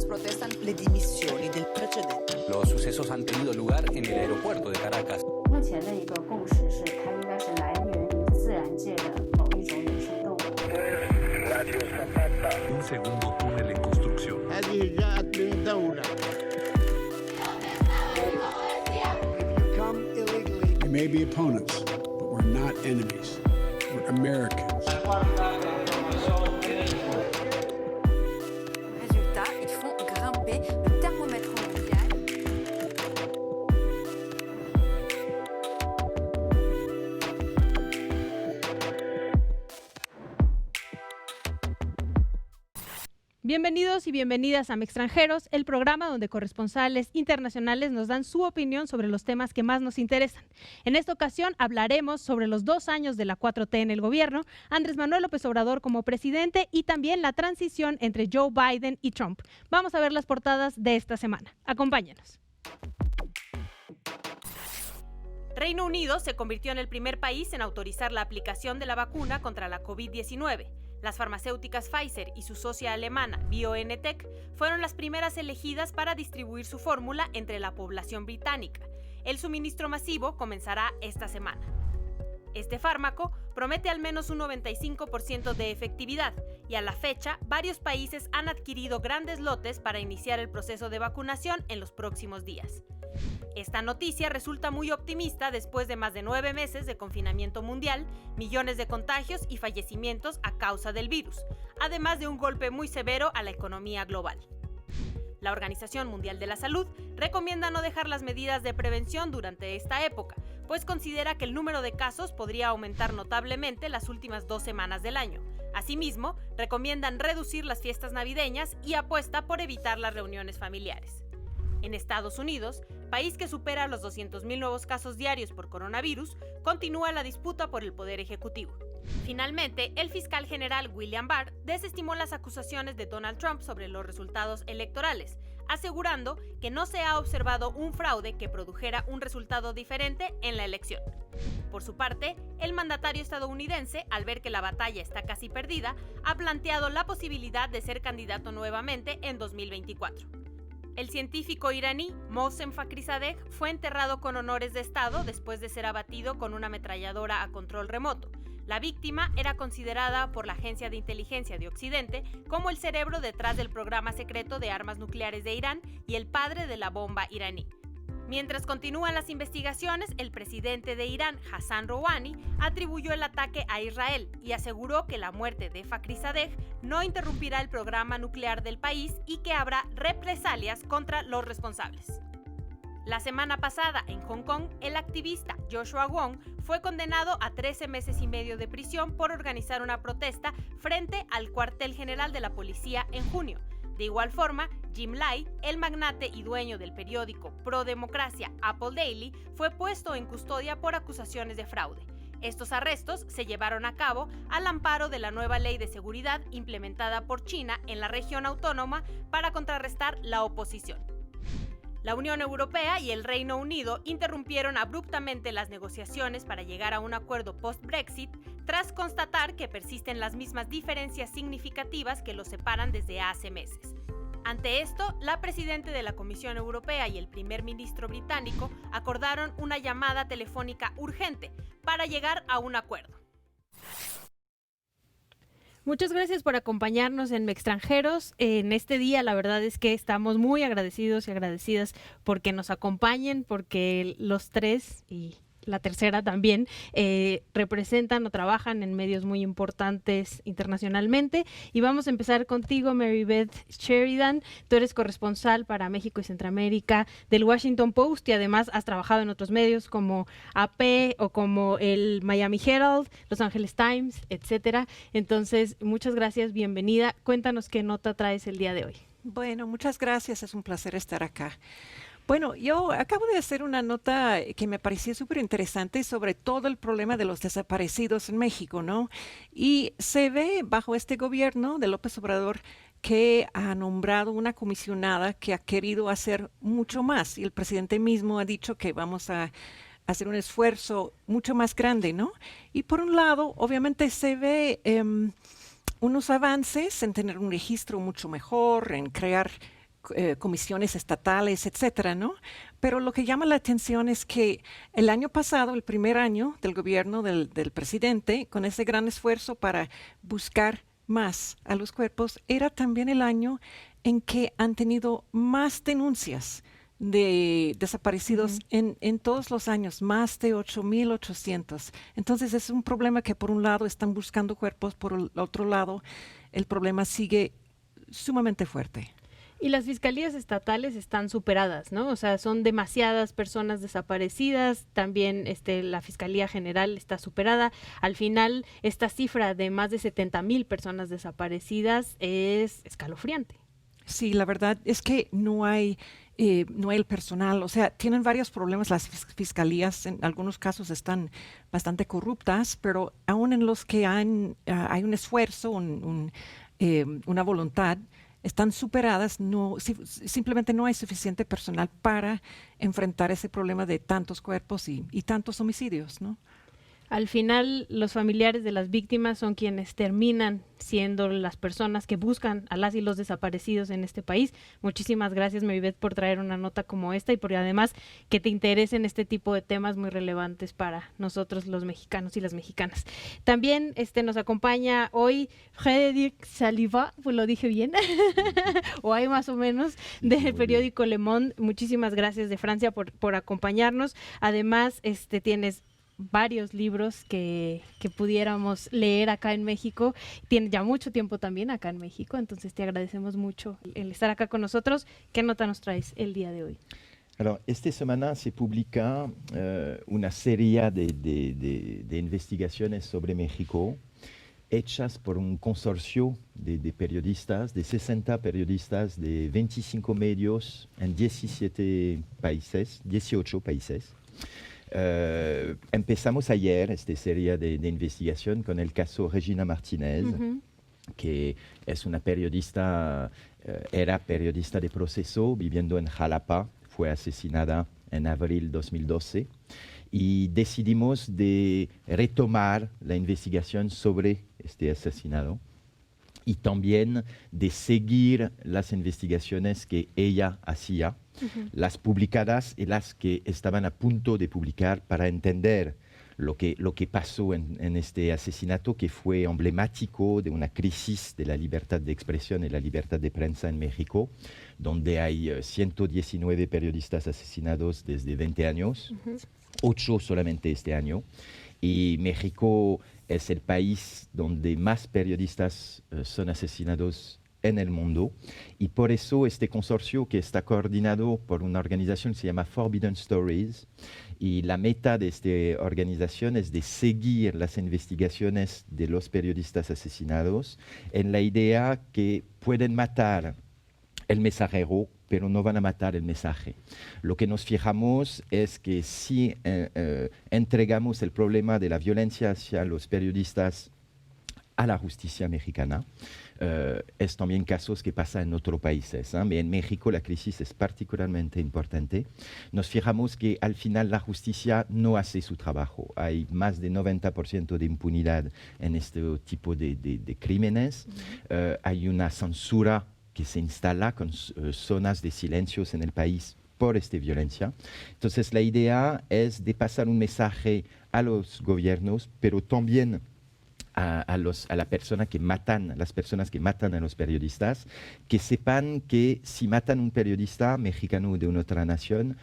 protestan le dimissioni del precedente. Los sucesos han tenido lugar en el aeropuerto de Caracas. 目前的一个共识是，它应该是来源于自然界的某一种野生动物。Un segundo túnel en construcción. We may be opponents, but we're not enemies. We're Americans. Résultat, ils font grimper le thermomètre mondial. Bienvenidos y bienvenidas a Mextranjeros, el programa donde corresponsales internacionales nos dan su opinión sobre los temas que más nos interesan. En esta ocasión hablaremos sobre los 2 años de la 4T en el gobierno, Andrés Manuel López Obrador como presidente y también la transición entre Joe Biden y Trump. Vamos a ver las portadas de esta semana. Acompáñenos. Reino Unido se convirtió en el primer país en autorizar la aplicación de la vacuna contra la COVID-19. Las farmacéuticas Pfizer y su socia alemana BioNTech fueron las primeras elegidas para distribuir su fórmula entre la población británica. El suministro masivo comenzará esta semana. Este fármaco promete al menos un 95% de efectividad y a la fecha varios países han adquirido grandes lotes para iniciar el proceso de vacunación en los próximos días. Esta noticia resulta muy optimista después de más de 9 meses de confinamiento mundial, millones de contagios y fallecimientos a causa del virus, además de un golpe muy severo a la economía global. La Organización Mundial de la Salud recomienda no dejar las medidas de prevención durante esta época, pues considera que el número de casos podría aumentar notablemente las últimas 2 semanas del año. Asimismo, recomiendan reducir las fiestas navideñas y apuesta por evitar las reuniones familiares. En Estados Unidos, país que supera los 200,000 nuevos casos diarios por coronavirus, continúa la disputa por el poder ejecutivo. Finalmente, el fiscal general William Barr desestimó las acusaciones de Donald Trump sobre los resultados electorales, asegurando que no se ha observado un fraude que produjera un resultado diferente en la elección. Por su parte, el mandatario estadounidense, al ver que la batalla está casi perdida, ha planteado la posibilidad de ser candidato nuevamente en 2024. El científico iraní Mohsen Fakhrizadeh fue enterrado con honores de Estado después de ser abatido con una ametralladora a control remoto. La víctima era considerada por la Agencia de Inteligencia de Occidente como el cerebro detrás del programa secreto de armas nucleares de Irán y el padre de la bomba iraní. Mientras continúan las investigaciones, el presidente de Irán, Hassan Rouhani, atribuyó el ataque a Israel y aseguró que la muerte de Fakhrizadeh no interrumpirá el programa nuclear del país y que habrá represalias contra los responsables. La semana pasada, en Hong Kong, el activista Joshua Wong fue condenado a 13 meses y medio de prisión por organizar una protesta frente al cuartel general de la policía en junio. De igual forma, Jim Lai, el magnate y dueño del periódico pro-democracia Apple Daily, fue puesto en custodia por acusaciones de fraude. Estos arrestos se llevaron a cabo al amparo de la nueva ley de seguridad implementada por China en la región autónoma para contrarrestar la oposición. La Unión Europea y el Reino Unido interrumpieron abruptamente las negociaciones para llegar a un acuerdo post-Brexit tras constatar que persisten las mismas diferencias significativas que los separan desde hace meses. Ante esto, la presidenta de la Comisión Europea y el primer ministro británico acordaron una llamada telefónica urgente para llegar a un acuerdo. Muchas gracias por acompañarnos en Mextranjeros. En este día, la verdad es que estamos muy agradecidos y agradecidas porque nos acompañen, porque los tres y la tercera también, representan o trabajan en medios muy importantes internacionalmente. Y vamos a empezar contigo, Mary Beth Sheridan. Tú eres corresponsal para México y Centroamérica del Washington Post y además has trabajado en otros medios como AP o como el Miami Herald, Los Angeles Times, etcétera. Entonces, muchas gracias, bienvenida. Cuéntanos qué nota traes el día de hoy. Bueno, muchas gracias, es un placer estar acá. Bueno, yo acabo de hacer una nota que me pareció súper interesante sobre todo el problema de los desaparecidos en México, ¿no? Y se ve bajo este gobierno de López Obrador que ha nombrado una comisionada que ha querido hacer mucho más y el presidente mismo ha dicho que vamos a hacer un esfuerzo mucho más grande, ¿no? Y por un lado, obviamente se ve unos avances en tener un registro mucho mejor, en crear comisiones estatales, etcétera, ¿no? Pero lo que llama la atención es que el año pasado, el primer año del gobierno del presidente, con ese gran esfuerzo para buscar más a los cuerpos, era también el año en que han tenido más denuncias de desaparecidos en todos los años, más de 8,800. Entonces es un problema que por un lado están buscando cuerpos, por el otro lado el problema sigue sumamente fuerte. Y las fiscalías estatales están superadas, ¿no? O sea, son demasiadas personas desaparecidas, también la Fiscalía General está superada. Al final, esta cifra de más de 70,000 personas desaparecidas es escalofriante. Sí, la verdad es que no hay el personal, o sea, tienen varios problemas las fiscalías, en algunos casos están bastante corruptas, pero aún en los que hay un esfuerzo, una voluntad, están superadas, simplemente no hay suficiente personal para enfrentar ese problema de tantos cuerpos y tantos homicidios, ¿no? Al final, los familiares de las víctimas son quienes terminan siendo las personas que buscan a las y los desaparecidos en este país. Muchísimas gracias, Maribeth, por traer una nota como esta y por además que te interesen este tipo de temas muy relevantes para nosotros los mexicanos y las mexicanas. También nos acompaña hoy Frédéric Saliba, pues lo dije bien, o hay más o menos, del periódico Le Monde. Muchísimas gracias de Francia por acompañarnos. Además, tienes varios libros que pudiéramos leer acá en México. Tiene ya mucho tiempo también acá en México, entonces te agradecemos mucho el estar acá con nosotros. ¿Qué nota nos traes el día de hoy? Alors, esta semana se publica una serie de investigaciones sobre México hechas por un consorcio de periodistas, de 60 periodistas de 25 medios en 18 países. Empezamos ayer esta serie de investigación con el caso Regina Martínez, que es una periodista, era periodista de proceso viviendo en Jalapa, fue asesinada en abril 2012 y decidimos de retomar la investigación sobre este asesinato y también de seguir las investigaciones que ella hacía, las publicadas y las que estaban a punto de publicar para entender lo que pasó en este asesinato que fue emblemático de una crisis de la libertad de expresión y la libertad de prensa en México, donde hay 119 periodistas asesinados desde 20 años, 8 solamente este año. Y México es el país donde más periodistas son asesinados en el mundo. Y por eso este consorcio, que está coordinado por una organización que se llama Forbidden Stories, y la meta de esta organización es de seguir las investigaciones de los periodistas asesinados en la idea que pueden matar el mensajero, pero no van a matar el mensaje. Lo que nos fijamos es que si entregamos el problema de la violencia hacia los periodistas a la justicia mexicana, es también casos que pasan en otros países. En México la crisis es particularmente importante. Nos fijamos que al final la justicia no hace su trabajo. Hay más de 90% de impunidad en este tipo de crímenes. Hay una censura que se instala con zonas de silencios en el país por esta violencia. Entonces la idea es de pasar un mensaje a los gobiernos, pero también a las personas que matan a los periodistas, que sepan que si matan a un periodista mexicano de una otra nación,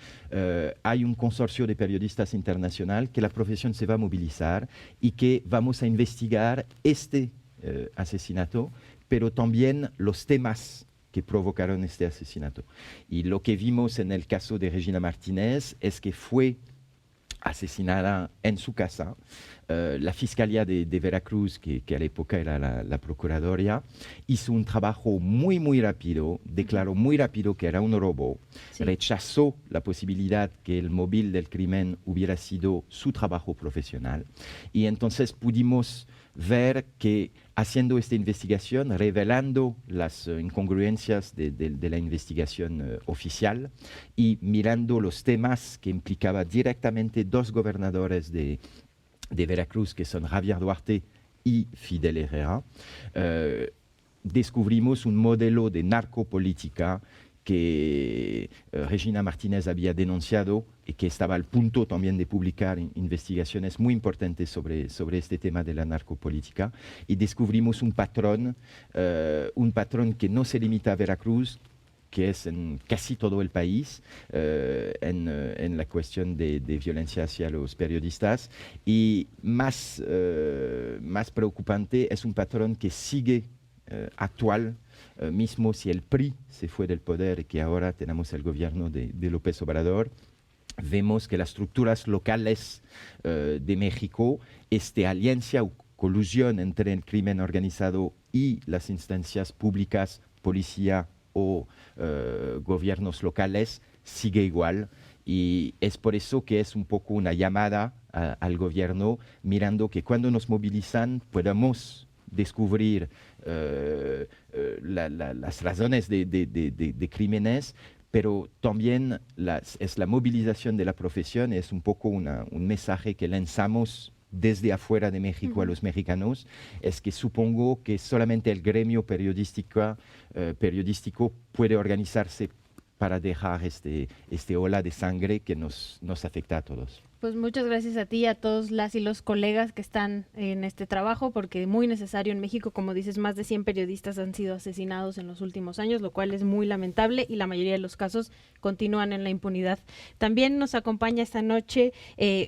hay un consorcio de periodistas internacional que la profesión se va a movilizar y que vamos a investigar este asesinato, pero también los temas que provocaron este asesinato. Y lo que vimos en el caso de Regina Martínez es que fue asesinada en su casa. La Fiscalía de Veracruz, que a la época era la Procuraduría, hizo un trabajo muy rápido, declaró muy rápido que era un robo, rechazó la posibilidad que el móvil del crimen hubiera sido su trabajo profesional. Y entonces pudimos ver que haciendo esta investigación, revelando las incongruencias de la investigación oficial y mirando los temas que implicaba directamente dos gobernadores de Veracruz, que son Javier Duarte y Fidel Herrera, descubrimos un modelo de narcopolítica que Regina Martínez había denunciado y que estaba al punto también de publicar investigaciones muy importantes sobre este tema de la narcopolítica. Y descubrimos un patrón que no se limita a Veracruz, que es en casi todo el país, en la cuestión de violencia hacia los periodistas. Y más preocupante es un patrón que sigue actual, mismo si el PRI se fue del poder y que ahora tenemos el gobierno de López Obrador. Vemos que las estructuras locales de México, esta alianza o colusión entre el crimen organizado y las instancias públicas, policía o gobiernos locales, sigue igual. Y es por eso que es un poco una llamada al gobierno, mirando que cuando nos movilizan podamos descubrir las razones de crímenes, pero también es la movilización de la profesión, es un poco un mensaje que lanzamos desde afuera de México a los mexicanos, es que supongo que solamente el gremio periodístico puede organizarse para dejar este ola de sangre que nos afecta a todos. Pues muchas gracias a ti y a todos las y los colegas que están en este trabajo, porque es muy necesario en México. Como dices, más de 100 periodistas han sido asesinados en los últimos años, lo cual es muy lamentable y la mayoría de los casos continúan en la impunidad. También nos acompaña esta noche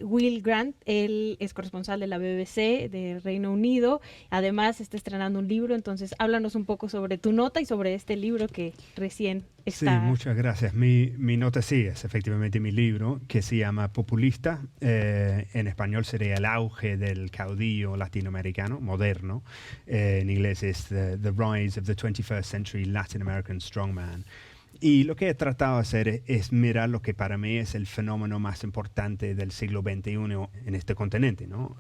Will Grant, él es corresponsal de la BBC de Reino Unido, además está estrenando un libro, entonces háblanos un poco sobre tu nota y sobre este libro que recién está... Sí, muchas gracias. Mi nota sí es efectivamente mi libro, que se llama Populista. En español sería El auge del caudillo latinoamericano moderno. En inglés es The Rise of the 21st Century Latin American Strongman. Y lo que he tratado de hacer es mirar lo que para mí es el fenómeno más importante del siglo XXI en este continente, ¿no?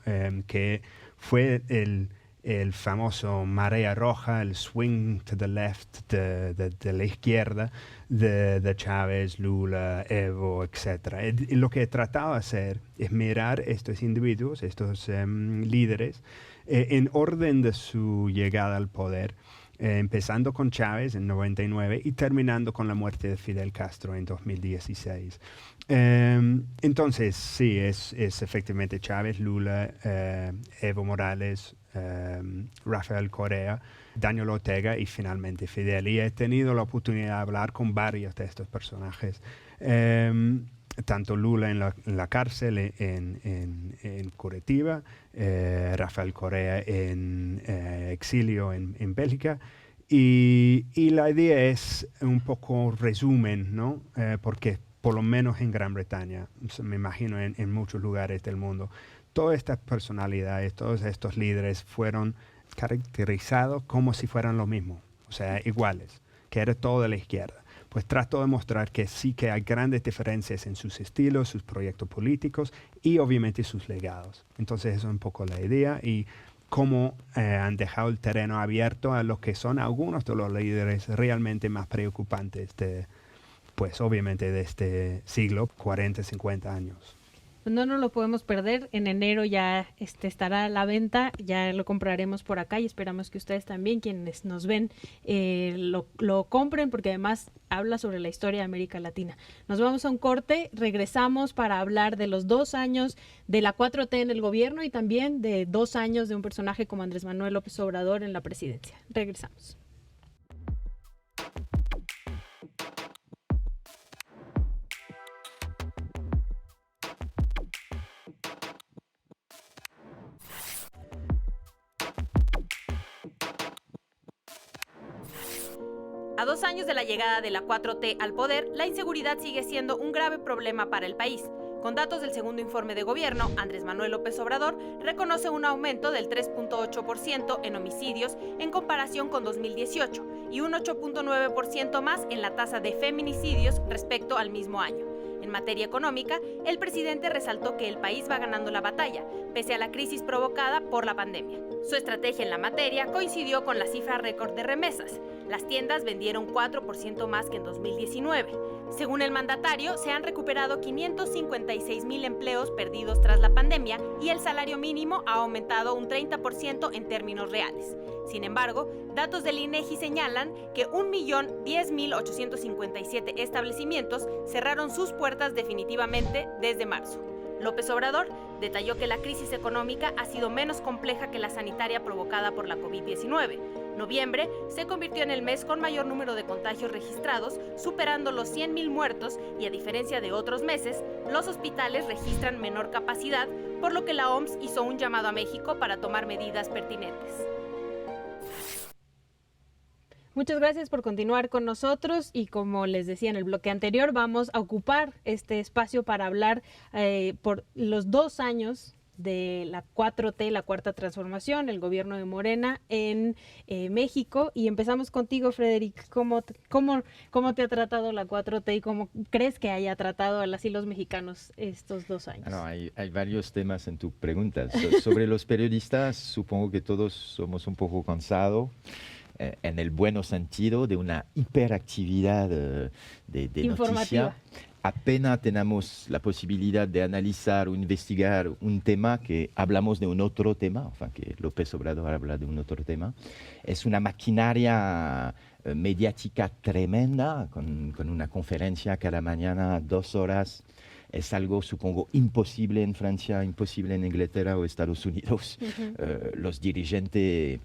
Que fue el famoso marea roja, el swing to the left de la izquierda, de Chávez, Lula, Evo, etc. Y lo que he tratado de hacer es mirar estos individuos, estos líderes, en orden de su llegada al poder, empezando con Chávez en 99 y terminando con la muerte de Fidel Castro en 2016. Entonces, sí, es efectivamente Chávez, Lula, Evo Morales, Rafael Correa, Daniel Ortega y finalmente Fidel. Y he tenido la oportunidad de hablar con varios de estos personajes. Tanto Lula en la cárcel en Curitiba, Rafael Correa en exilio en Bélgica. Y la idea es un poco resumen, ¿no? Porque por lo menos en Gran Bretaña, me imagino en muchos lugares del mundo, todas estas personalidades, todos estos líderes fueron caracterizados como si fueran lo mismo, o sea, iguales, que era todo de la izquierda. Pues trato de mostrar que sí que hay grandes diferencias en sus estilos, sus proyectos políticos y obviamente sus legados. Entonces eso es un poco la idea y cómo han dejado el terreno abierto a lo que son algunos de los líderes realmente más preocupantes pues obviamente de este siglo, 40, 50 años. No nos lo podemos perder. En enero ya estará a la venta, ya lo compraremos por acá y esperamos que ustedes también, quienes nos ven, lo compren, porque además habla sobre la historia de América Latina. Nos vamos a un corte, regresamos para hablar de los 2 años de la 4T en el gobierno y también de 2 años de un personaje como Andrés Manuel López Obrador en la presidencia. Regresamos. A 2 años de la llegada de la 4T al poder, la inseguridad sigue siendo un grave problema para el país. Con datos del segundo informe de gobierno, Andrés Manuel López Obrador reconoce un aumento del 3.8% en homicidios en comparación con 2018 y un 8.9% más en la tasa de feminicidios respecto al mismo año. En materia económica, el presidente resaltó que el país va ganando la batalla, pese a la crisis provocada por la pandemia. Su estrategia en la materia coincidió con la cifra récord de remesas. Las tiendas vendieron 4% más que en 2019. Según el mandatario, se han recuperado 556,000 empleos perdidos tras la pandemia y el salario mínimo ha aumentado un 30% en términos reales. Sin embargo, datos del INEGI señalan que 1.010.857 establecimientos cerraron sus puertas definitivamente desde marzo. López Obrador detalló que la crisis económica ha sido menos compleja que la sanitaria provocada por la COVID-19. Noviembre se convirtió en el mes con mayor número de contagios registrados, superando los 100.000 muertos, y a diferencia de otros meses, los hospitales registran menor capacidad, por lo que la OMS hizo un llamado a México para tomar medidas pertinentes. Muchas gracias por continuar con nosotros y como les decía en el bloque anterior, vamos a ocupar este espacio para hablar por los 2 años de la 4T, la Cuarta Transformación, el gobierno de Morena en México. Y empezamos contigo, Frederic. ¿Cómo te ha tratado la 4T y cómo crees que haya tratado a las y los mexicanos estos 2 años? No, hay varios temas en tu pregunta. Sobre los periodistas, supongo que todos somos un poco cansados. En el buen sentido de una hiperactividad de noticia. Apenas tenemos la posibilidad de analizar o investigar un tema que hablamos de un otro tema, que López Obrador habla de un otro tema. Es una maquinaria mediática tremenda, con una conferencia cada mañana, 2 horas. Es algo, supongo, imposible en Francia, imposible en Inglaterra o Estados Unidos. Los dirigentes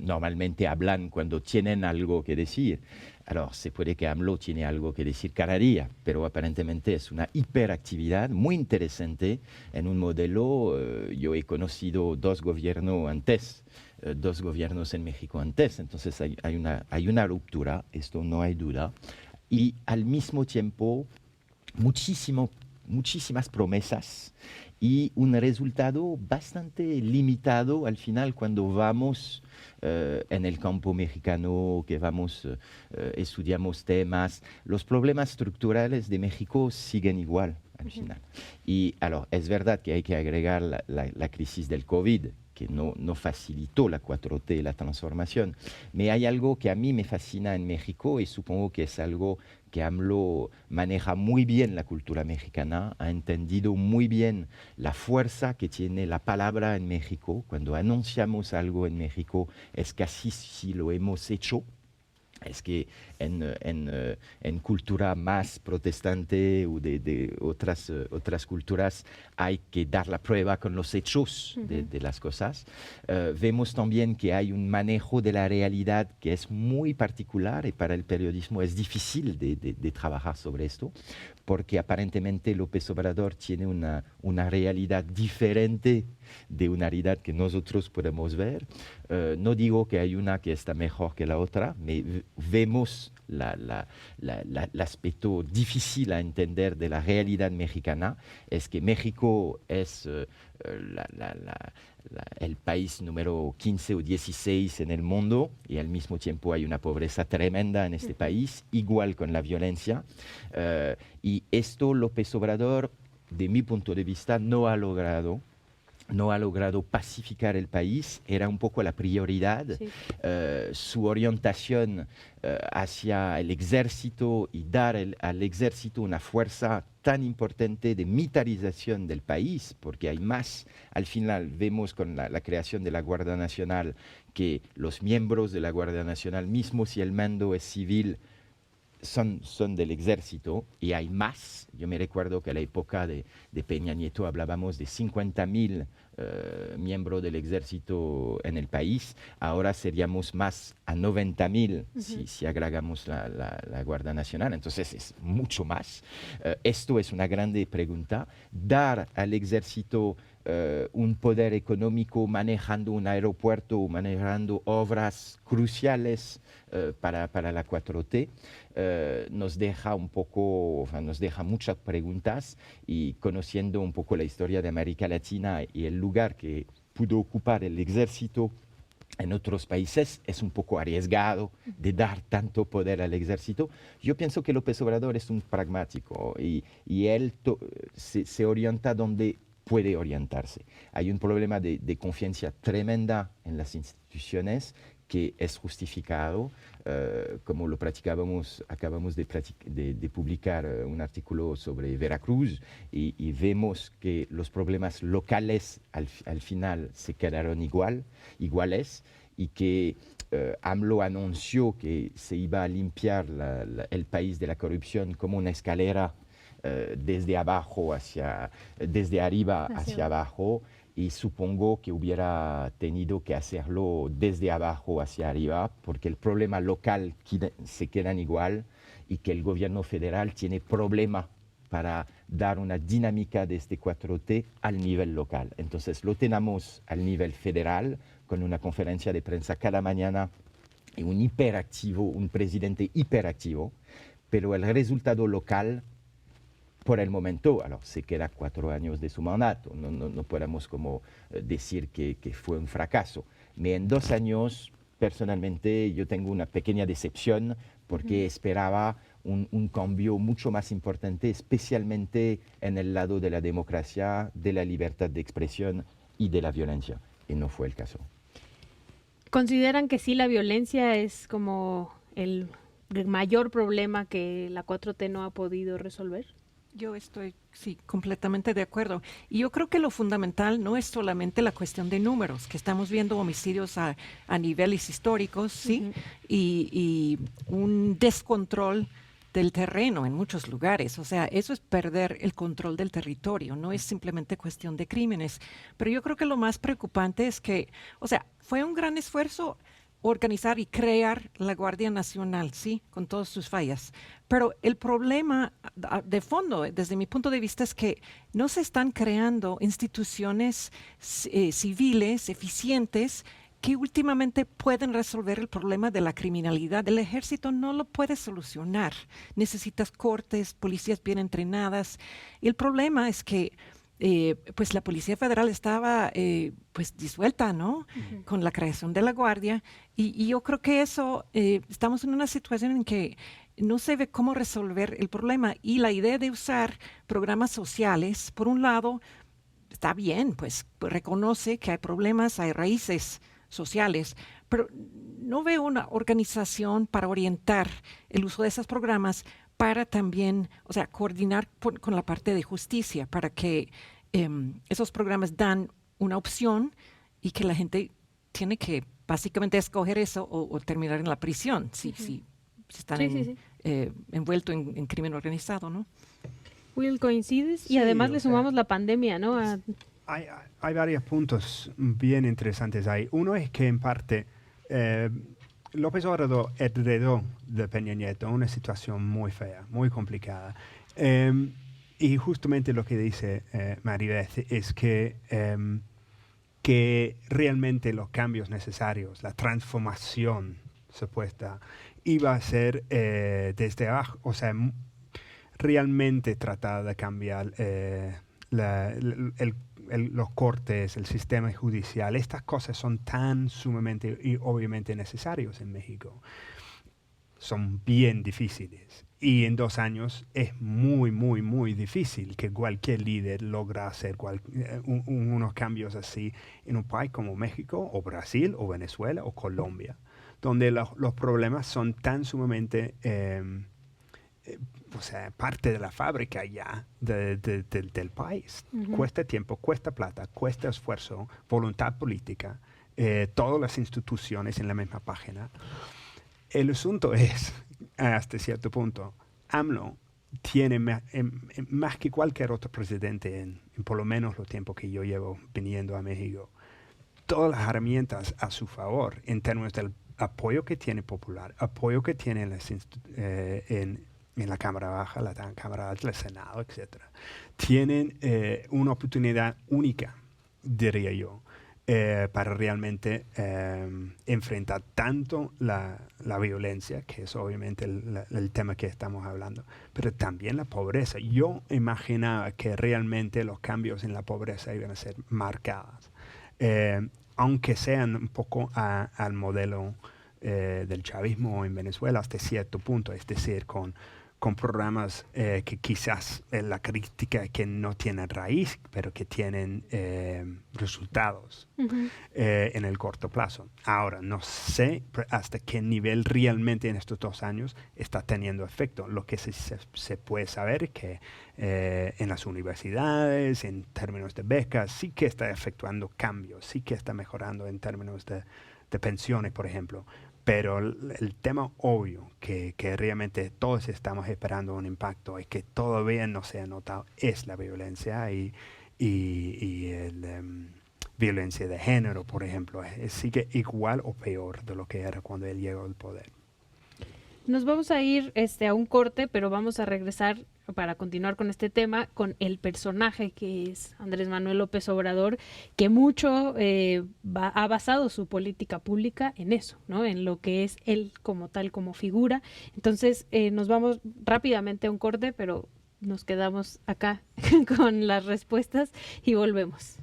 normalmente hablan cuando tienen algo que decir. Alors, se puede que AMLO tiene algo que decir cada día, pero aparentemente es una hiperactividad muy interesante en un modelo. Yo he conocido 2 gobiernos antes, 2 gobiernos en México antes, entonces hay una ruptura, esto no hay duda, y al mismo tiempo muchísimas promesas y un resultado bastante limitado al final cuando vamos en el campo mexicano, que vamos, estudiamos temas. Los problemas estructurales de México siguen igual al final. Y es verdad que hay que agregar la crisis del COVID, que no facilitó la 4T, la transformación. Pero hay algo que a mí me fascina en México y supongo que es algo que AMLO maneja muy bien la cultura mexicana, ha entendido muy bien la fuerza que tiene la palabra en México. Cuando anunciamos algo en México es casi si lo hemos hecho. Es que en cultura más protestante o de otras culturas hay que dar la prueba con los hechos de las cosas. Vemos también que hay un manejo de la realidad que es muy particular y para el periodismo es difícil de trabajar sobre esto, porque aparentemente López Obrador tiene una realidad diferente de una realidad que nosotros podemos ver. No digo que hay una que está mejor que la otra, vemos el aspecto difícil a entender de la realidad mexicana, es que México es el país número 15 o 16 en el mundo y al mismo tiempo hay una pobreza tremenda en este país, igual con la violencia. Y esto López Obrador, de mi punto de vista, no ha logrado pacificar el país. Era un poco la prioridad. Sí. Su orientación hacia el ejército y dar al ejército una fuerza tan importante de militarización del país, porque hay más. Al final vemos con la creación de la Guardia Nacional que los miembros de la Guardia Nacional, mismo si el mando es civil, son del ejército y hay más. Yo me recuerdo que a la época de Peña Nieto hablábamos de 50.000 miembros del ejército en el país. Ahora seríamos más a 90.000 si agregamos la Guardia Nacional. Entonces es mucho más. Esto es una grande pregunta. Dar al ejército un poder económico manejando un aeropuerto, manejando obras cruciales para la 4T, nos deja nos deja muchas preguntas, y conociendo un poco la historia de América Latina y el lugar que pudo ocupar el ejército en otros países, es un poco arriesgado de dar tanto poder al ejército. Yo pienso que López Obrador es un pragmático y él se orienta donde puede orientarse. Hay un problema de confianza tremenda en las instituciones que es justificado, como lo acabamos de publicar un artículo sobre Veracruz y vemos que los problemas locales al final se quedaron iguales y que AMLO anunció que se iba a limpiar el país de la corrupción como una escalera desde arriba hacia abajo, y supongo que hubiera tenido que hacerlo desde abajo hacia arriba, porque el problema local se quedan igual y que el gobierno federal tiene problema para dar una dinámica de este 4T al nivel local. Entonces lo tenemos al nivel federal, con una conferencia de prensa cada mañana y un presidente hiperactivo, pero el resultado local, por el momento, se queda 4 años de su mandato, no podemos como decir que fue un fracaso. En 2 años, personalmente, yo tengo una pequeña decepción porque esperaba un cambio mucho más importante, especialmente en el lado de la democracia, de la libertad de expresión y de la violencia, y no fue el caso. ¿Consideran que sí la violencia es como el mayor problema que la 4T no ha podido resolver? Yo estoy, sí, completamente de acuerdo. Y yo creo que lo fundamental no es solamente la cuestión de números, que estamos viendo homicidios a niveles históricos, ¿sí? Y un descontrol del terreno en muchos lugares. O sea, eso es perder el control del territorio, no es simplemente cuestión de crímenes. Pero yo creo que lo más preocupante es que, o sea, fue un gran esfuerzo organizar y crear la Guardia Nacional, sí, con todas sus fallas. Pero el problema de fondo, desde mi punto de vista, es que no se están creando instituciones civiles eficientes que últimamente pueden resolver el problema de la criminalidad. El ejército no lo puede solucionar. Necesitas cortes, policías bien entrenadas. Y el problema es que pues la Policía Federal estaba pues disuelta, ¿no? Con la creación de la Guardia. Y yo creo que eso, estamos en una situación en que no se ve cómo resolver el problema. Y la idea de usar programas sociales, por un lado, está bien, pues reconoce que hay problemas, hay raíces sociales, pero no veo una organización para orientar el uso de esos programas para también, o sea, coordinar con la parte de justicia, para que esos programas dan una opción y que la gente tiene que básicamente escoger eso o terminar en la prisión, si están envueltos en crimen organizado, ¿no? Will, ¿coincides? Sí, y además le sumamos la pandemia, ¿no? Hay varios puntos bien interesantes ahí. Uno es que en parte López Obrador heredó de Peña Nieto una situación muy fea, muy complicada. Y justamente lo que dice Maribeth es que realmente los cambios necesarios, la transformación supuesta, iba a ser desde abajo, o sea, realmente tratar de cambiar los cortes, el sistema judicial. Estas cosas son tan sumamente y obviamente necesarios en México. Son bien difíciles. Y en 2 años es muy, muy, muy difícil que cualquier líder logre hacer unos cambios así en un país como México o Brasil o Venezuela o Colombia, donde los problemas son tan sumamente o sea, parte de la fábrica ya del país. Cuesta tiempo, cuesta plata, cuesta esfuerzo, voluntad política, todas las instituciones en la misma página. El asunto es, hasta cierto punto, AMLO tiene más que cualquier otro presidente en por lo menos los tiempos que yo llevo viniendo a México, todas las herramientas a su favor en términos del apoyo que tiene popular, apoyo que tiene en la Cámara Baja, la Cámara Alta, el Senado, etc. Tienen una oportunidad única, diría yo, para realmente enfrentar tanto la violencia, que es obviamente el tema que estamos hablando, pero también la pobreza. Yo imaginaba que realmente los cambios en la pobreza iban a ser marcados, aunque sean un poco al modelo del chavismo en Venezuela hasta cierto punto, es decir, con programas que quizás la crítica que no tienen raíz, pero que tienen resultados en el corto plazo. Ahora, no sé hasta qué nivel realmente en estos 2 años está teniendo efecto. Lo que se puede saber es que en las universidades, en términos de becas, sí que está efectuando cambios, sí que está mejorando en términos pensiones, por ejemplo. Pero el tema obvio que realmente todos estamos esperando un impacto y que todavía no se ha notado es la violencia y violencia de género, por ejemplo. Sigue igual o peor de lo que era cuando él llegó al poder. Nos vamos a ir a un corte, pero vamos a regresar para continuar con este tema, con el personaje que es Andrés Manuel López Obrador, que mucho ha basado su política pública en eso, ¿no? En lo que es él como tal, como figura. Entonces, nos vamos rápidamente a un corte, pero nos quedamos acá con las respuestas y volvemos.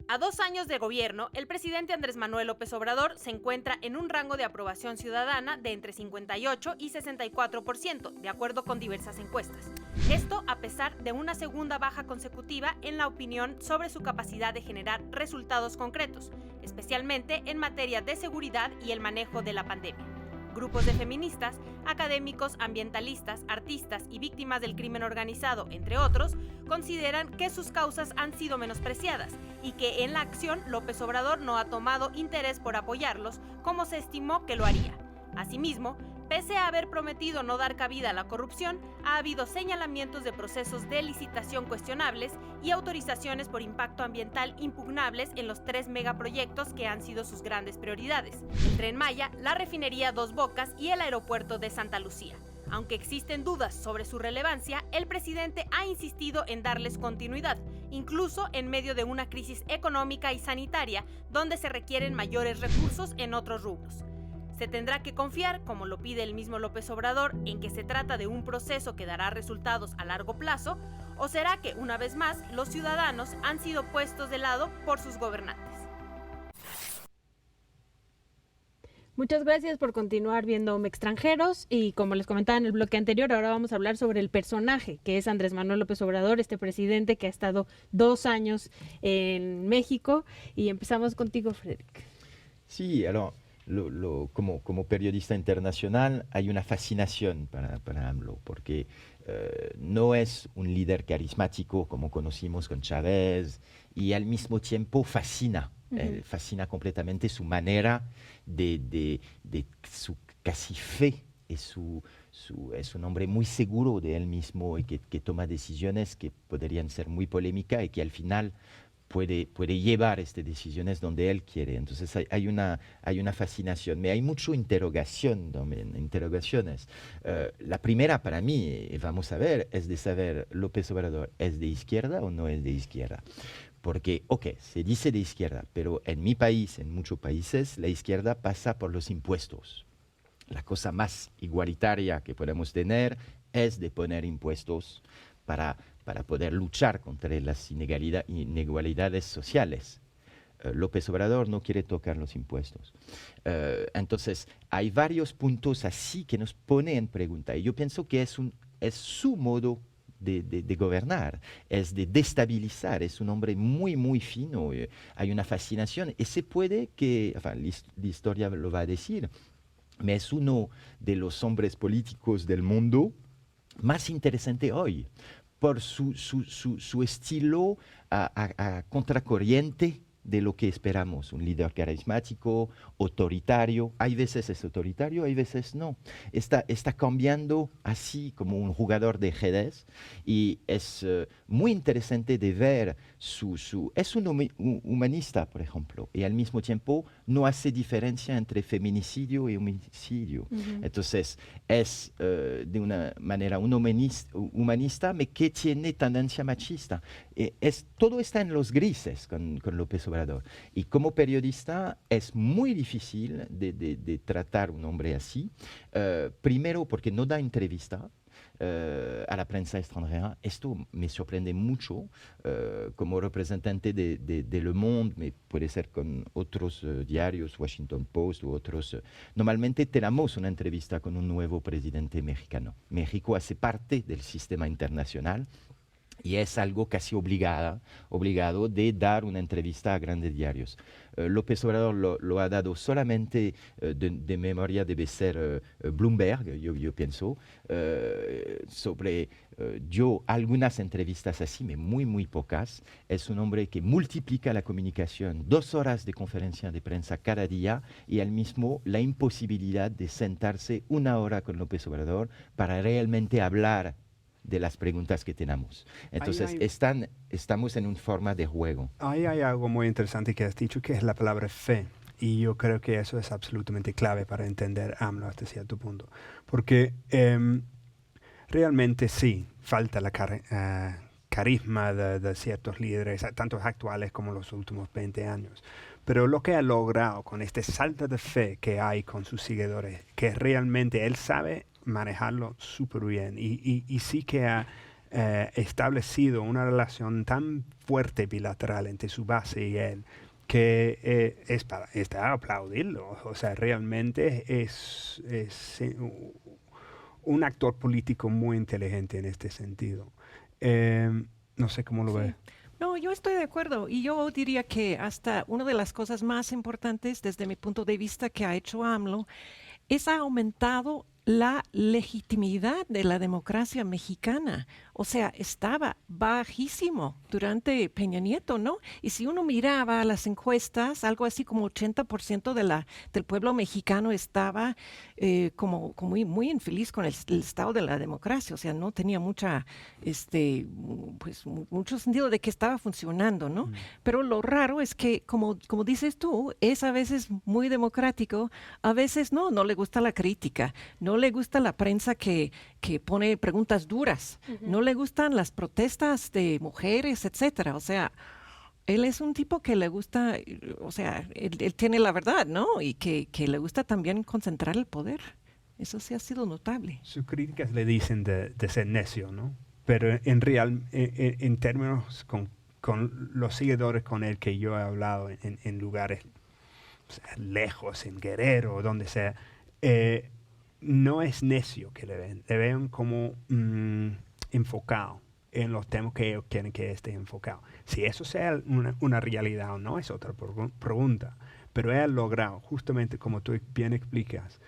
A 2 años de gobierno, el presidente Andrés Manuel López Obrador se encuentra en un rango de aprobación ciudadana de entre 58 y 64%, de acuerdo con diversas encuestas. Esto a pesar de una segunda baja consecutiva en la opinión sobre su capacidad de generar resultados concretos, especialmente en materia de seguridad y el manejo de la pandemia. Grupos de feministas, académicos, ambientalistas, artistas y víctimas del crimen organizado, entre otros, consideran que sus causas han sido menospreciadas y que en la acción López Obrador no ha tomado interés por apoyarlos como se estimó que lo haría. Asimismo, pese a haber prometido no dar cabida a la corrupción, ha habido señalamientos de procesos de licitación cuestionables y autorizaciones por impacto ambiental impugnables en los 3 megaproyectos que han sido sus grandes prioridades: el Tren Maya, la refinería Dos Bocas y el aeropuerto de Santa Lucía. Aunque existen dudas sobre su relevancia, el presidente ha insistido en darles continuidad, incluso en medio de una crisis económica y sanitaria, donde se requieren mayores recursos en otros rubros. Se tendrá que confiar, como lo pide el mismo López Obrador, en que se trata de un proceso que dará resultados a largo plazo, o será que, una vez más, los ciudadanos han sido puestos de lado por sus gobernantes. Muchas gracias por continuar viendo Home Extranjeros y como les comentaba en el bloque anterior, ahora vamos a hablar sobre el personaje que es Andrés Manuel López Obrador, este presidente que ha estado 2 años en México, y empezamos contigo, Frédéric. Sí, alors, como periodista internacional hay una fascinación para AMLO, porque no es un líder carismático como conocimos con Chávez, y al mismo tiempo fascina. Fascina completamente su manera de su casi fe. Es un hombre muy seguro de él mismo y que toma decisiones que podrían ser muy polémicas y que al final puede llevar estas decisiones donde él quiere. Entonces hay una fascinación, pero hay mucha interrogación también, interrogaciones. La primera para mí, vamos a ver, es de saber, ¿López Obrador es de izquierda o no es de izquierda? Porque, se dice de izquierda, pero en mi país, en muchos países, la izquierda pasa por los impuestos. La cosa más igualitaria que podemos tener es de poner impuestos para poder luchar contra las inequalidades sociales. López Obrador no quiere tocar los impuestos. Entonces, hay varios puntos así que nos ponen en pregunta. Y yo pienso que es su modo de gobernar, es de destabilizar. Es un hombre muy, muy fino. Hay una fascinación. Y se puede que, la historia lo va a decir, pero es uno de los hombres políticos del mundo más interesante hoy, por su estilo a contracorriente de lo que esperamos. Un líder carismático, autoritario. Hay veces es autoritario, hay veces no. Está cambiando así como un jugador de ajedrez, y es muy interesante de ver es un humanista, por ejemplo, y al mismo tiempo no hace diferencia entre feminicidio y homicidio. Entonces es de una manera un humanista, pero que tiene tendencia machista. Todo está en los grises con López Obrador. Y como periodista es muy difícil de tratar un hombre así. Primero porque no da entrevista a la prensa extranjera. Esto me sorprende mucho como representante de Le Monde, puede ser con otros diarios, Washington Post u otros. Normalmente tenemos una entrevista con un nuevo presidente mexicano. México hace parte del sistema internacional y es algo casi obligado de dar una entrevista a grandes diarios. López Obrador lo ha dado solamente de memoria, debe ser Bloomberg, yo pienso, sobre algunas entrevistas así, pero muy pocas. Es un hombre que multiplica la comunicación, 2 horas de conferencia de prensa cada día y al mismo la imposibilidad de sentarse 1 hora con López Obrador para realmente hablar de las preguntas que tenemos. Entonces, estamos en una forma de juego. Ahí hay algo muy interesante que has dicho, que es la palabra fe. Y yo creo que eso es absolutamente clave para entender AMLO hasta cierto punto. Porque realmente sí, falta la carisma de ciertos líderes, tanto actuales como los últimos 20 años. Pero lo que ha logrado con este salto de fe que hay con sus seguidores, que realmente él sabe manejarlo súper bien y sí que ha establecido una relación tan fuerte bilateral entre su base y él, que es para aplaudirlo. O sea, realmente es un actor político muy inteligente en este sentido. No sé cómo lo ve. No, yo estoy de acuerdo y yo diría que hasta una de las cosas más importantes desde mi punto de vista que ha hecho AMLO es ha aumentado la legitimidad de la democracia mexicana. O sea, estaba bajísimo durante Peña Nieto, ¿no? Y si uno miraba las encuestas, algo así como 80% del pueblo mexicano estaba como muy infeliz con el estado de la democracia. O sea, no tenía mucho sentido de que estaba funcionando, ¿no? Pero lo raro es que, como dices tú, es a veces muy democrático, a veces no le gusta la crítica, no le gusta la prensa que pone preguntas duras, no le gustan las protestas de mujeres, etcétera. O sea, él es un tipo que le gusta, o sea, él tiene la verdad, ¿no? Y que le gusta también concentrar el poder. Eso sí ha sido notable. Sus críticas le dicen de ser necio, ¿no? Pero en términos con los seguidores con él que yo he hablado en lugares, o sea, lejos, en Guerrero, donde sea, no es necio que le ven como enfocado en los temas que ellos quieren que esté enfocado. Si eso sea una realidad o no es otra pregunta, pero él ha logrado, justamente como tú bien explicas,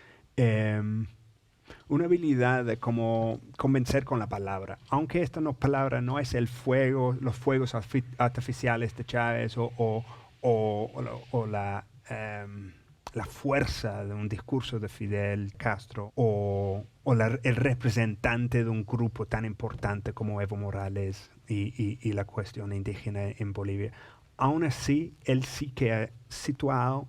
una habilidad de cómo convencer con la palabra. Aunque esta palabra no es los fuegos artificiales de Chávez o la fuerza de un discurso de Fidel Castro o el representante de un grupo tan importante como Evo Morales y la cuestión indígena en Bolivia. Aún así, él sí que ha situado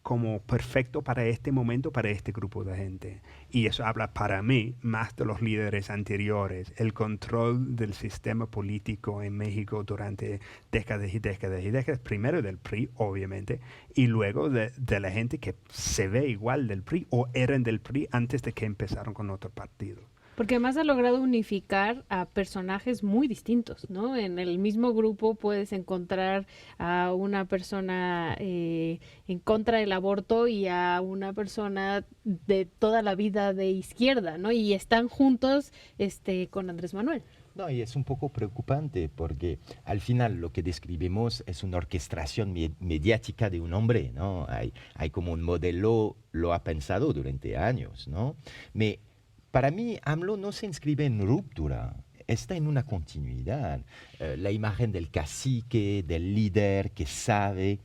como perfecto para este momento, para este grupo de gente. Y eso habla para mí más de los líderes anteriores, el control del sistema político en México durante décadas y décadas y décadas, primero del PRI, obviamente, y luego de la gente que se ve igual del PRI o eran del PRI antes de que empezaron con otro partido. Porque además ha logrado unificar a personajes muy distintos, ¿no? En el mismo grupo puedes encontrar a una persona en contra del aborto y a una persona de toda la vida de izquierda, ¿no? Y están juntos con Andrés Manuel. No, y es un poco preocupante porque al final lo que describimos es una orquestación mediática de un hombre, ¿no? Hay como un modelo, lo ha pensado durante años, ¿no? Para mí, AMLO no se inscribe en ruptura, está en una continuidad. La imagen del cacique, del líder que sabe.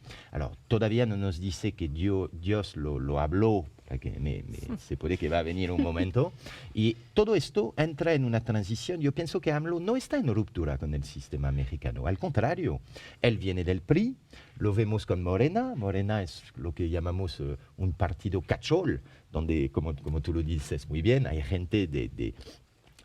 Todavía no nos dice que Dios lo habló, que se puede que va a venir un momento. Y todo esto entra en una transición. Yo pienso que AMLO no está en ruptura con el sistema mexicano. Al contrario, él viene del PRI, lo vemos con Morena. Morena es lo que llamamos un partido cachol, donde, como tú lo dices muy bien, hay gente de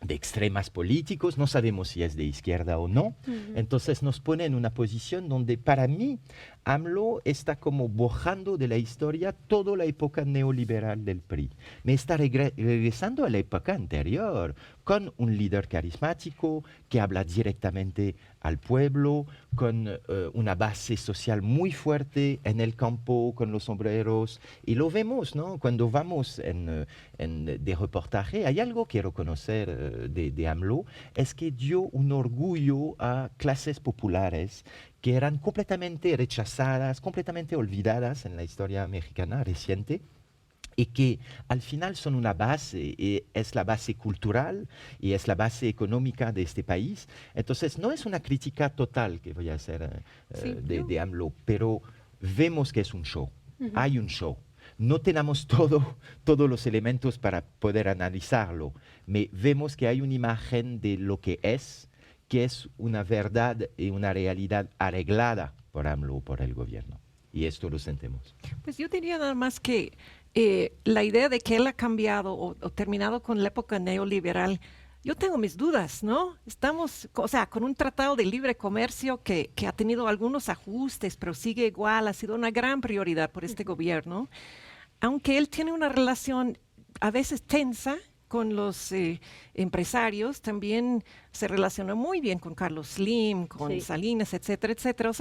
extremas políticos, no sabemos si es de izquierda o no. Entonces nos pone en una posición donde para mí AMLO está como bajando de la historia toda la época neoliberal del PRI. Me está regresando a la época anterior con un líder carismático que habla directamente al pueblo, con una base social muy fuerte en el campo, con los sombreros. Y lo vemos, ¿no? Cuando vamos de reportaje, hay algo que quiero conocer de AMLO, es que dio un orgullo a clases populares que eran completamente rechazadas, completamente olvidadas en la historia mexicana reciente, y que al final son una base, y es la base cultural y es la base económica de este país. Entonces, no es una crítica total que voy a hacer de AMLO, pero vemos que es un show, hay un show. No tenemos todos los elementos para poder analizarlo, pero vemos que hay una imagen de lo que es una verdad y una realidad arreglada por AMLO, por el gobierno. Y esto lo sentimos. Pues yo diría nada más que la idea de que él ha cambiado o terminado con la época neoliberal, yo tengo mis dudas, ¿no? Estamos, o sea, con un tratado de libre comercio que ha tenido algunos ajustes, pero sigue igual, ha sido una gran prioridad por este gobierno, aunque él tiene una relación a veces tensa con los empresarios, también se relaciona muy bien con Carlos Slim, con Salinas, etcétera, etcétera.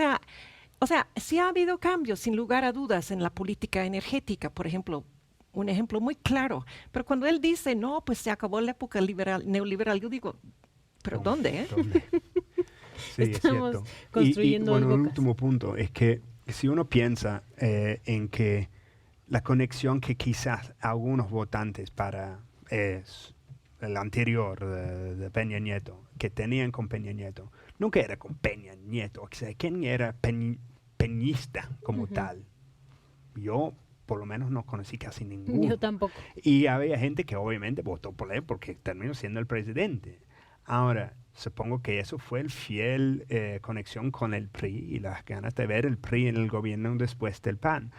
O sea, sí ha habido cambios, sin lugar a dudas, en la política energética, por ejemplo, un ejemplo muy claro. Pero cuando él dice, no, pues se acabó la época neoliberal, yo digo, ¿pero dónde? ¿Dónde? Sí, Estamos es cierto. construyendo bueno, el un Bocas. último punto es que si uno piensa en que la conexión que quizás algunos votantes para el anterior de Peña Nieto, que tenían con Peña Nieto, nunca era con Peña Nieto. O sea, ¿quién era peñista como tal? Yo por lo menos no conocí casi ninguno. Yo tampoco. Y había gente que obviamente votó por él porque terminó siendo el presidente. Ahora, supongo que eso fue el fiel conexión con el PRI y las ganas de ver el PRI en el gobierno después del PAN.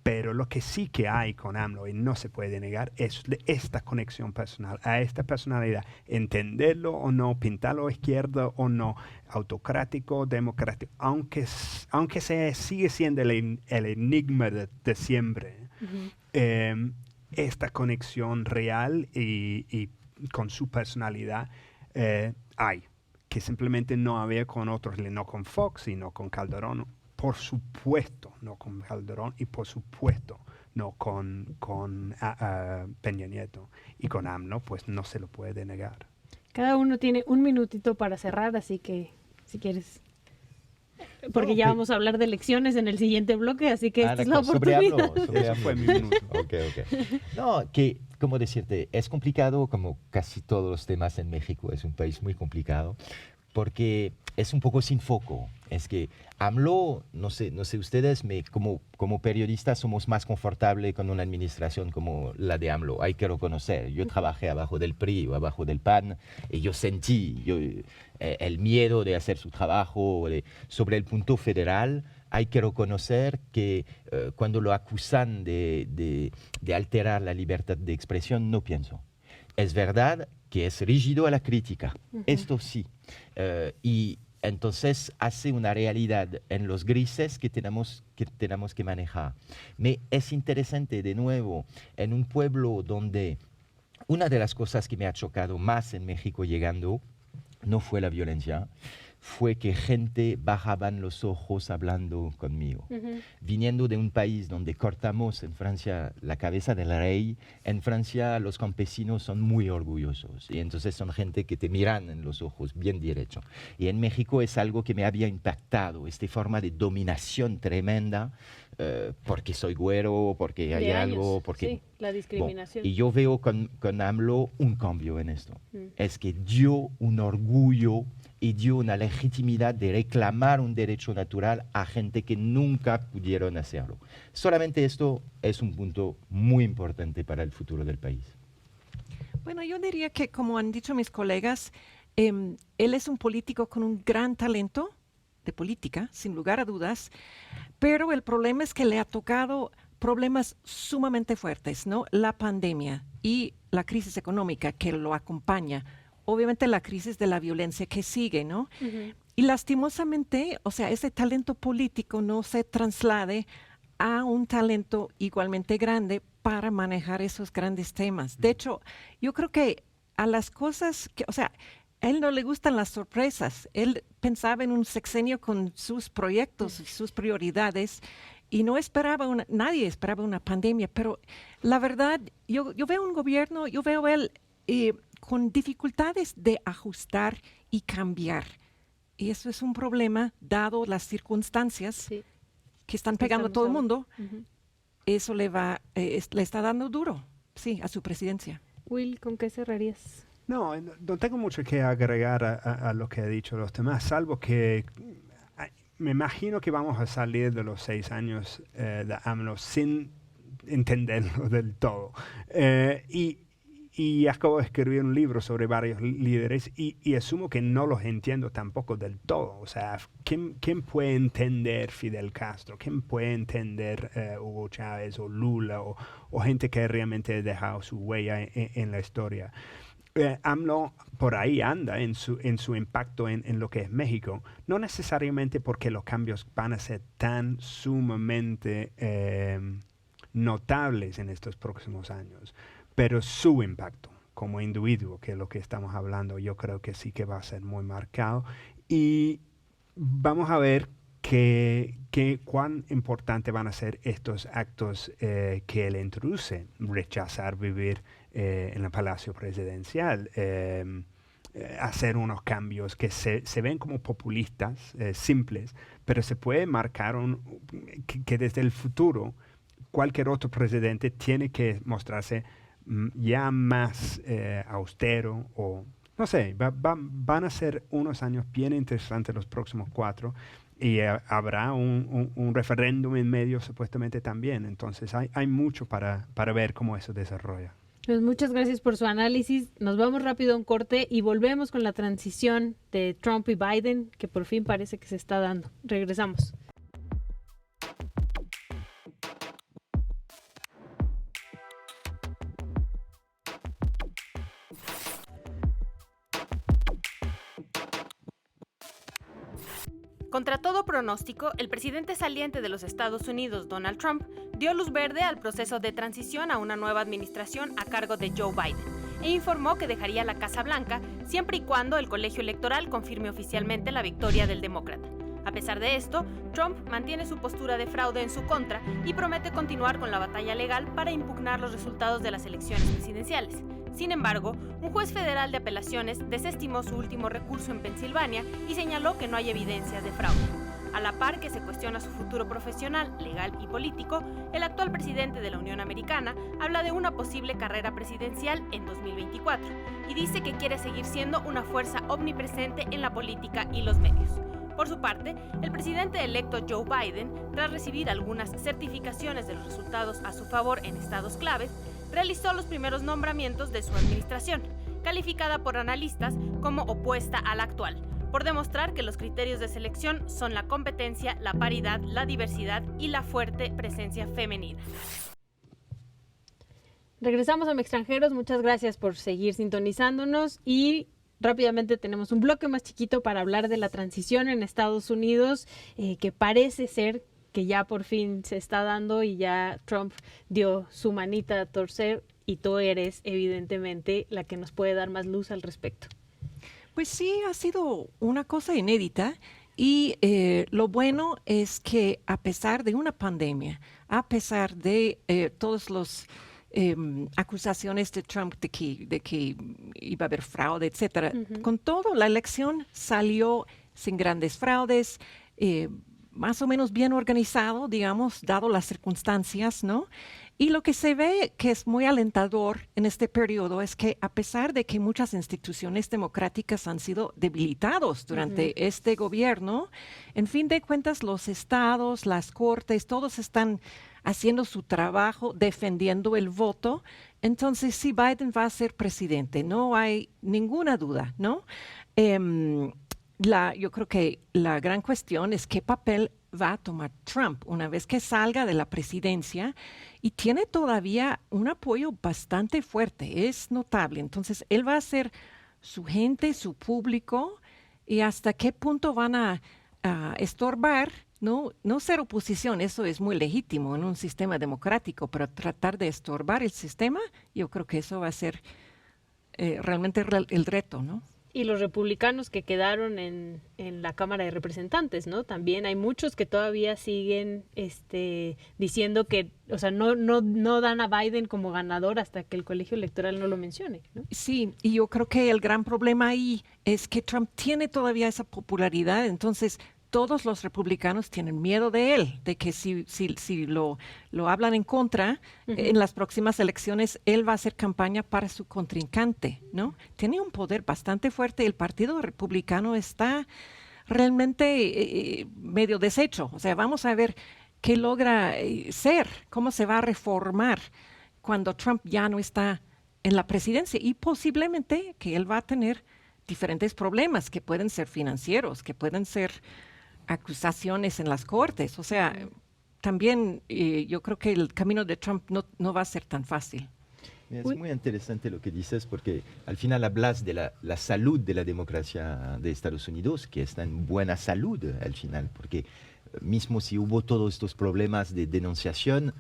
Pero lo que sí que hay con AMLO, y no se puede negar, es esta conexión personal, a esta personalidad. Entenderlo o no, pintarlo a izquierda o no, autocrático, democrático, aunque sigue siendo el enigma de siempre. Esta conexión real y con su personalidad hay, que simplemente no había con otros, no con Fox, sino con Calderón. Por supuesto, no con Calderón y por supuesto no con Peña Nieto. Y con AMLO, pues no se lo puede negar. Cada uno tiene un minutito para cerrar, así que si quieres... Porque ya vamos a hablar de elecciones en el siguiente bloque, así que esta es la oportunidad. Eso fue mi minuto. Okay. No, que, como decirte, es complicado como casi todos los temas en México. Es un país muy complicado porque es un poco sin foco. Es que AMLO, no sé ustedes, como periodistas somos más confortables con una administración como la de AMLO. Hay que reconocer. Yo trabajé abajo del PRI o abajo del PAN y yo sentí el miedo de hacer su trabajo. Sobre el punto federal, hay que reconocer que cuando lo acusan de alterar la libertad de expresión, no pienso. Es verdad que es rígido a la crítica, esto sí. Y entonces hace una realidad en los grises que tenemos que manejar. Es interesante, de nuevo, en un pueblo donde una de las cosas que me ha chocado más en México llegando no fue la violencia, fue que gente bajaban los ojos hablando conmigo. Viniendo de un país donde cortamos en Francia la cabeza del rey, en Francia los campesinos son muy orgullosos y entonces son gente que te miran en los ojos bien derecho. Y en México es algo que me había impactado, esta forma de dominación tremenda, porque soy güero, porque hay algo, porque... Sí, la discriminación. Y yo veo con AMLO un cambio en esto. Es que dio un orgullo y dio una legitimidad de reclamar un derecho natural a gente que nunca pudieron hacerlo. Solamente esto es un punto muy importante para el futuro del país. Bueno, yo diría que, como han dicho mis colegas, él es un político con un gran talento de política, sin lugar a dudas, pero el problema es que le ha tocado problemas sumamente fuertes, ¿no? La pandemia y la crisis económica que lo acompaña. Obviamente la crisis de la violencia que sigue, ¿no? Y lastimosamente, o sea, ese talento político no se traslade a un talento igualmente grande para manejar esos grandes temas. De hecho, yo creo que a las cosas que, o sea, a él no le gustan las sorpresas. Él pensaba en un sexenio con sus proyectos y sus prioridades y no esperaba nadie esperaba una pandemia. Pero la verdad, yo veo un gobierno, yo veo él con dificultades de ajustar y cambiar. Y eso es un problema, dado las circunstancias que están pegando a todo el mundo. Eso le está dando duro, sí, a su presidencia. Will, ¿con qué cerrarías? No tengo mucho que agregar a lo que ha dicho los demás, salvo que me imagino que vamos a salir de los 6 años de AMLO sin entenderlo del todo. Y acabo de escribir un libro sobre varios líderes y asumo que no los entiendo tampoco del todo. O sea, ¿quién puede entender Fidel Castro? ¿Quién puede entender Hugo Chávez o Lula o gente que realmente ha dejado su huella en la historia? AMLO por ahí anda en su impacto en lo que es México, no necesariamente porque los cambios van a ser tan sumamente notables en estos próximos años, pero su impacto como individuo, que es lo que estamos hablando, yo creo que sí que va a ser muy marcado. Y vamos a ver cuán importante van a ser estos actos que él introduce. Rechazar vivir en el Palacio Presidencial, hacer unos cambios que se ven como populistas, simples, pero se puede marcar que desde el futuro cualquier otro presidente tiene que mostrarse ya más austero o no sé, van a ser unos años bien interesantes los próximos 4 y habrá un referéndum en medio supuestamente también. Entonces hay mucho para ver cómo eso desarrolla. Pues muchas gracias por su análisis. Nos vamos rápido a un corte y volvemos con la transición de Trump y Biden, que por fin parece que se está dando. Regresamos. Contra todo pronóstico, el presidente saliente de los Estados Unidos, Donald Trump, dio luz verde al proceso de transición a una nueva administración a cargo de Joe Biden e informó que dejaría la Casa Blanca siempre y cuando el colegio electoral confirme oficialmente la victoria del demócrata. A pesar de esto, Trump mantiene su postura de fraude en su contra y promete continuar con la batalla legal para impugnar los resultados de las elecciones presidenciales. Sin embargo, un juez federal de apelaciones desestimó su último recurso en Pensilvania y señaló que no hay evidencias de fraude. A la par que se cuestiona su futuro profesional, legal y político, el actual presidente de la Unión Americana habla de una posible carrera presidencial en 2024 y dice que quiere seguir siendo una fuerza omnipresente en la política y los medios. Por su parte, el presidente electo Joe Biden, tras recibir algunas certificaciones de los resultados a su favor en estados claves, realizó los primeros nombramientos de su administración, calificada por analistas como opuesta a la actual, por demostrar que los criterios de selección son la competencia, la paridad, la diversidad y la fuerte presencia femenina. Regresamos a Extranjeros, muchas gracias por seguir sintonizándonos y rápidamente tenemos un bloque más chiquito para hablar de la transición en Estados Unidos, que parece ser que ya por fin se está dando y ya Trump dio su manita a torcer y tú eres evidentemente la que nos puede dar más luz al respecto. Pues sí, ha sido una cosa inédita y lo bueno es que a pesar de una pandemia, a pesar de todos los acusaciones de Trump de que iba a haber fraude, etcétera, con todo la elección salió sin grandes fraudes, más o menos bien organizado, digamos, dado las circunstancias, ¿no? Y lo que se ve que es muy alentador en este periodo es que a pesar de que muchas instituciones democráticas han sido debilitados durante este gobierno, en fin de cuentas los estados, las cortes, todos están haciendo su trabajo, defendiendo el voto. Entonces, sí, Biden va a ser presidente, no hay ninguna duda, ¿no? Yo creo que la gran cuestión es qué papel va a tomar Trump una vez que salga de la presidencia y tiene todavía un apoyo bastante fuerte, es notable. Entonces, él va a ser su gente, su público y hasta qué punto van a estorbar, no ser oposición, eso es muy legítimo en un sistema democrático, pero tratar de estorbar el sistema, yo creo que eso va a ser realmente el reto, ¿no? Y los republicanos que quedaron en la Cámara de Representantes, ¿no? También hay muchos que todavía siguen diciendo que, o sea, no dan a Biden como ganador hasta que el colegio electoral no lo mencione, ¿no? Sí, y yo creo que el gran problema ahí es que Trump tiene todavía esa popularidad, entonces todos los republicanos tienen miedo de él, de que si lo hablan en contra, en las próximas elecciones él va a hacer campaña para su contrincante, ¿no? Tiene un poder bastante fuerte. El Partido Republicano está realmente medio deshecho. O sea, vamos a ver qué logra ser, cómo se va a reformar cuando Trump ya no está en la presidencia, y posiblemente que él va a tener diferentes problemas que pueden ser financieros, que pueden ser acusaciones en las cortes. O sea, también yo creo que el camino de Trump no va a ser tan fácil. Es muy interesante lo que dices, porque al final hablas de la salud de la democracia de Estados Unidos, que está en buena salud al final, porque mismo si hubo todos estos problemas de denunciación,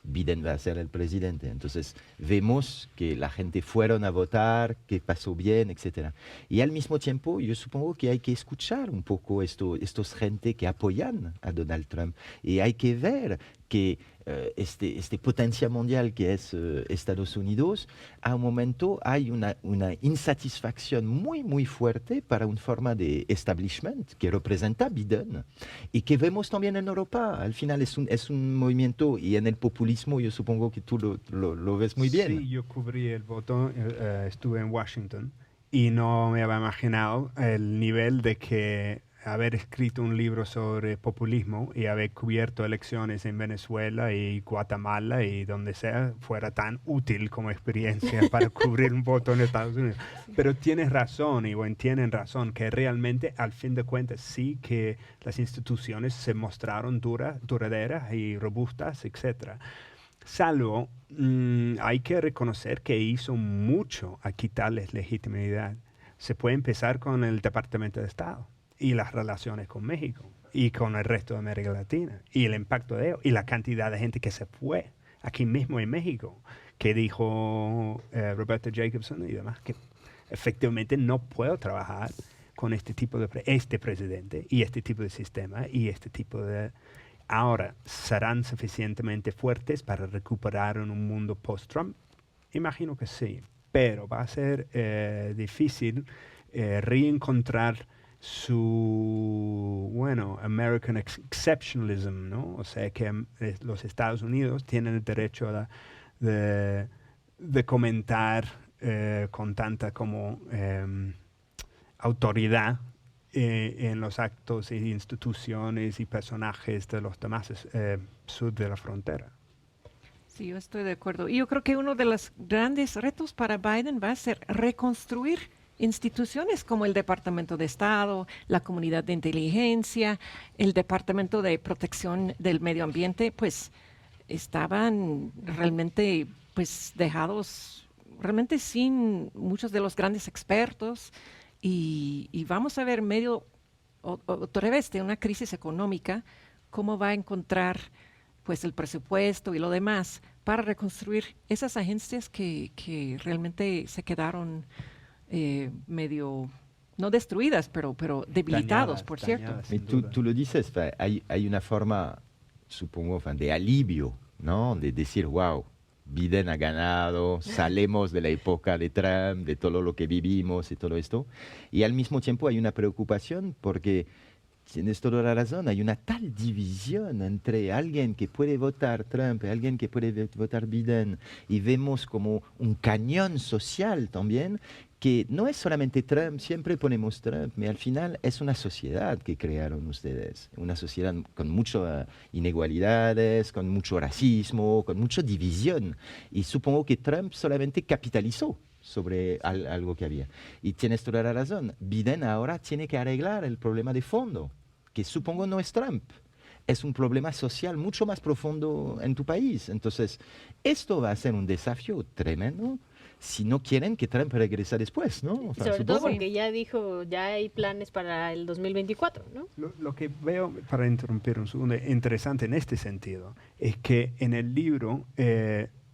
Biden va a ser el presidente. Entonces vemos que la gente fueron a votar, que pasó bien, etc. Y al mismo tiempo yo supongo que hay que escuchar un poco estos gente que apoyan a Donald Trump, y hay que ver que este potencia mundial que es Estados Unidos, a un momento hay una insatisfacción muy fuerte para una forma de establishment que representa Biden, y que vemos también en Europa. Al final es un movimiento, y en el populismo yo supongo que tú lo ves muy bien. Sí, yo cubrí el voto, estuve en Washington, y no me había imaginado el nivel de que haber escrito un libro sobre populismo y haber cubierto elecciones en Venezuela y Guatemala y donde sea fuera tan útil como experiencia para cubrir un voto en Estados Unidos. Pero tienes razón, y tienen razón, que realmente al fin de cuentas sí que las instituciones se mostraron duraderas y robustas, etc. Salvo, hay que reconocer que hizo mucho a quitarles legitimidad. Se puede empezar con el Departamento de Estado y las relaciones con México y con el resto de América Latina, y el impacto de ello, y la cantidad de gente que se fue aquí mismo en México, que dijo Roberta Jacobson y demás, que efectivamente no puedo trabajar con este tipo de este presidente y este tipo de sistema y este tipo de... Ahora, ¿serán suficientemente fuertes para recuperar en un mundo post-Trump? Imagino que sí, pero va a ser difícil reencontrar su, American exceptionalism, ¿no? O sea, que los Estados Unidos tienen el derecho de comentar con tanta como autoridad en los actos e instituciones y personajes de los demás sur de la frontera. Sí, yo estoy de acuerdo. Y yo creo que uno de los grandes retos para Biden va a ser reconstruir instituciones como el Departamento de Estado, la Comunidad de Inteligencia, el Departamento de Protección del Medio Ambiente, pues estaban realmente dejados realmente sin muchos de los grandes expertos, y vamos a ver medio otra vez de una crisis económica, cómo va a encontrar pues el presupuesto y lo demás para reconstruir esas agencias que realmente se quedaron medio, no destruidas, pero debilitados, por cierto. Tú lo dices, hay una forma, supongo, de alivio, ¿no? De decir, wow, Biden ha ganado, salimos de la época de Trump, de todo lo que vivimos y todo esto. Y al mismo tiempo hay una preocupación porque, tienes toda la razón, hay una tal división entre alguien que puede votar Trump y alguien que puede votar Biden, y vemos como un cañón social también, que no es solamente Trump, siempre ponemos Trump, pero al final es una sociedad que crearon ustedes, una sociedad con muchas inigualdades, con mucho racismo, con mucha división, y supongo que Trump solamente capitalizó sobre algo que había. Y tienes toda la razón, Biden ahora tiene que arreglar el problema de fondo, que supongo no es Trump, es un problema social mucho más profundo en tu país. Entonces, esto va a ser un desafío tremendo si no quieren que Trump regrese después, ¿no? O sea, sobre todo porque ya dijo, ya hay planes para el 2024, ¿no? Lo que veo, para interrumpir un segundo, interesante en este sentido, es que en el libro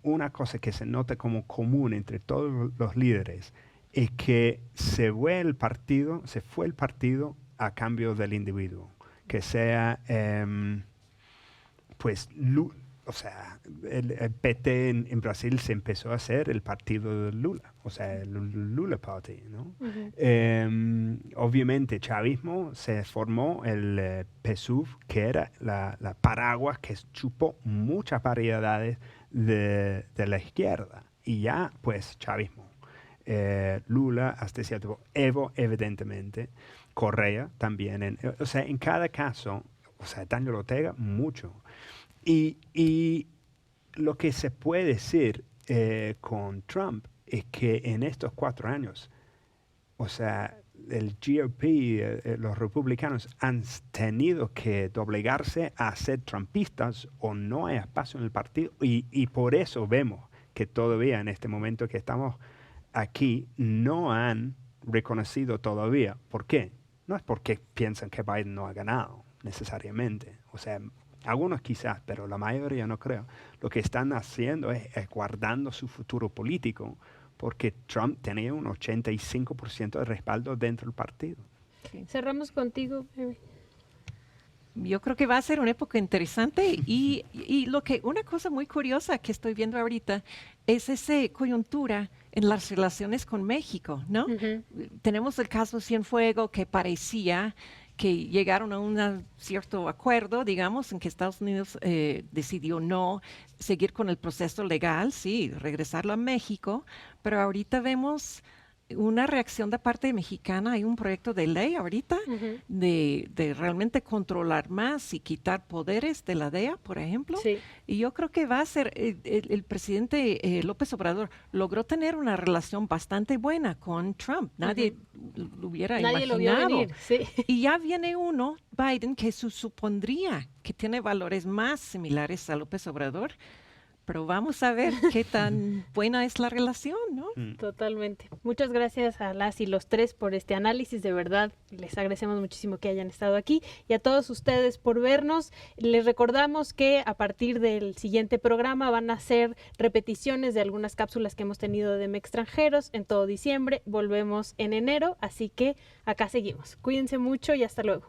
una cosa que se nota como común entre todos los líderes es que se fue el partido a cambio del individuo, que sea, o sea, el PT en Brasil se empezó a hacer el partido de Lula, o sea, el Lula Party, ¿no? Obviamente, chavismo se formó el PSUV, que era la paraguas que chupó muchas variedades de la izquierda, y ya, pues, chavismo. Lula, hasta cierto punto, Evo, evidentemente, Correa también, o sea, en cada caso, o sea, Daniel Ortega, mucho. Y lo que se puede decir con Trump es que en estos 4 años, o sea, el GOP, los republicanos han tenido que doblegarse a ser trumpistas o no hay espacio en el partido. Y por eso vemos que todavía en este momento que estamos aquí no han reconocido todavía. ¿Por qué? No es porque piensan que Biden no ha ganado necesariamente. O sea, algunos quizás, pero la mayoría no creo. Lo que están haciendo es guardando su futuro político porque Trump tenía un 85% de respaldo dentro del partido. Sí. Cerramos contigo, Mary. Yo creo que va a ser una época interesante y una cosa muy curiosa que estoy viendo ahorita es esa coyuntura en las relaciones con México, ¿no? Tenemos el caso Cienfuegos que parecía que llegaron a un cierto acuerdo, digamos, en que Estados Unidos decidió no seguir con el proceso legal, sí, regresarlo a México, pero ahorita vemos una reacción de parte mexicana. Hay un proyecto de ley ahorita de realmente controlar más y quitar poderes de la DEA, por ejemplo. Sí. Y yo creo que va a ser, el presidente López Obrador logró tener una relación bastante buena con Trump. Nadie lo hubiera imaginado. Lo vio venir, sí. Y ya viene uno, Biden, que supondría que tiene valores más similares a López Obrador. Pero vamos a ver qué tan buena es la relación, ¿no? Totalmente. Muchas gracias a las y los tres por este análisis. De verdad, les agradecemos muchísimo que hayan estado aquí. Y a todos ustedes por vernos. Les recordamos que a partir del siguiente programa van a ser repeticiones de algunas cápsulas que hemos tenido de Extranjeros en todo diciembre. Volvemos en enero, así que acá seguimos. Cuídense mucho y hasta luego.